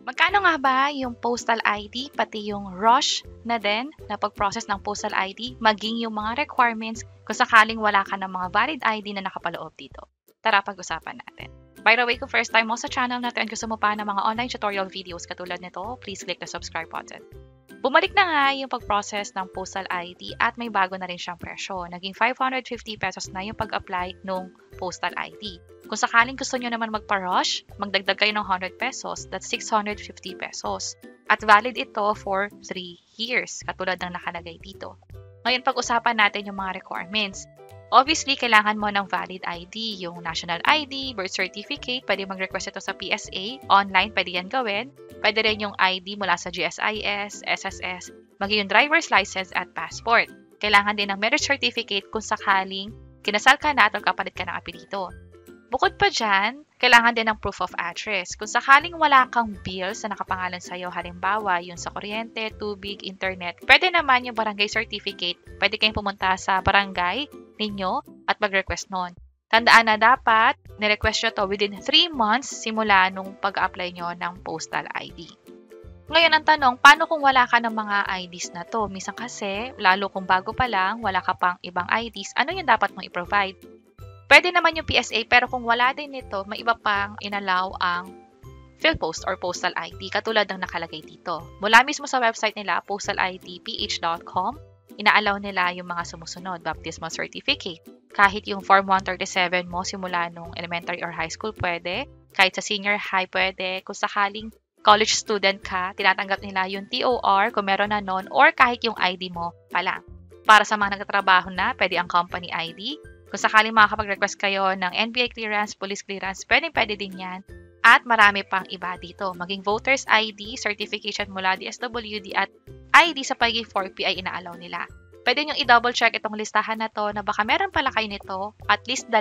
Magkano nga ba yung postal ID, pati yung rush na din na pag-process ng postal ID, maging yung mga requirements kung sakaling wala ka ng mga valid ID na nakapaloob dito? Tara, pag-usapan natin. By the way, kung first time mo sa channel natin at gusto mo pa ng mga online tutorial videos katulad nito, please click the subscribe button. Bumalik na nga yung pag-process ng postal ID at may bago na rin siyang presyo. Naging 550 pesos na yung pag-apply ng postal ID. Kung sakaling gusto nyo naman magpa-rush, magdagdag kayo ng 100 pesos, that's 650 pesos. At valid ito for 3 years, katulad ng nakalagay dito. Ngayon, pag-usapan natin yung mga requirements. Obviously, kailangan mo ng valid ID, yung national ID, birth certificate, pwede mag-request ito sa PSA, online pwede yan gawin. Pwede rin yung ID mula sa GSIS, SSS, maging yung driver's license at passport. Kailangan din ng marriage certificate kung sakaling kinasal ka na at magkapalit ka ng apelyido. Bukod pa dyan, kailangan din ng proof of address. Kung sakaling wala kang bills na nakapangalan sa'yo, halimbawa yung sa kuryente, tubig, internet, pwede naman yung barangay certificate. Pwede kayong pumunta sa barangay ninyo at mag-request nun. Tandaan na dapat, nirequest nyo to within 3 months simula nung pag-apply nyo ng postal ID. Ngayon ang tanong, paano kung wala ka ng mga IDs na to? Minsan kasi, lalo kung bago pa lang, wala ka pang ibang IDs, ano yung dapat mong i-provide? Pwede naman yung PSA, pero kung wala din nito, may iba pang inallow ang PhilPost or Postal ID, katulad ng nakalagay dito. Mula mismo sa website nila, postalidph.com, inaallow nila yung mga sumusunod, baptismal certificate. Kahit yung Form 137 mo simula nung elementary or high school, pwede. Kahit sa senior high, pwede. Kung sakaling college student ka, tinatanggap nila yung TOR kung meron na nun, or kahit yung ID mo pa lang. Para sa mga nagtatrabaho na, pwede ang company ID. Kung sakaling makakapag-request kayo ng NBI clearance, police clearance, pwede din yan. At marami pang iba dito. Maging voters ID, certification mula DSWD at ID sa pagiging 4P ay inaalaw nila. Pwede nyo i-double check itong listahan na to na baka meron pala kayo nito, at least 2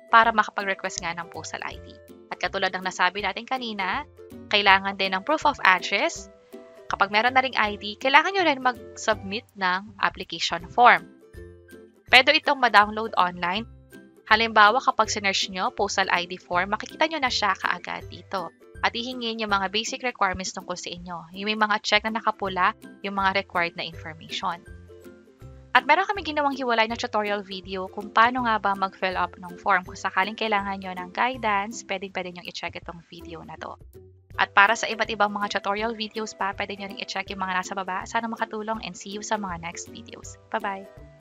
para makapag-request nga ng postal ID. At katulad ng nasabi natin kanina, kailangan din ng proof of address. Kapag meron na ring ID, kailangan nyo rin mag-submit ng application form. Pwede itong ma-download online. Halimbawa, kapag sinerch nyo postal ID form, makikita nyo na siya kaagad dito. At ihingin yung mga basic requirements tungkol sa inyo. Yung may mga check na nakapula, yung mga required na information. At meron kami ginawang hiwalay na tutorial video kung paano nga ba mag-fill up ng form. Kung sakaling kailangan nyo ng guidance, pwede nyo i-check itong video na to. At para sa iba't ibang mga tutorial videos pa, pwede nyo rin i-check yung mga nasa baba. Sana makatulong and see you sa mga next videos. Bye-bye!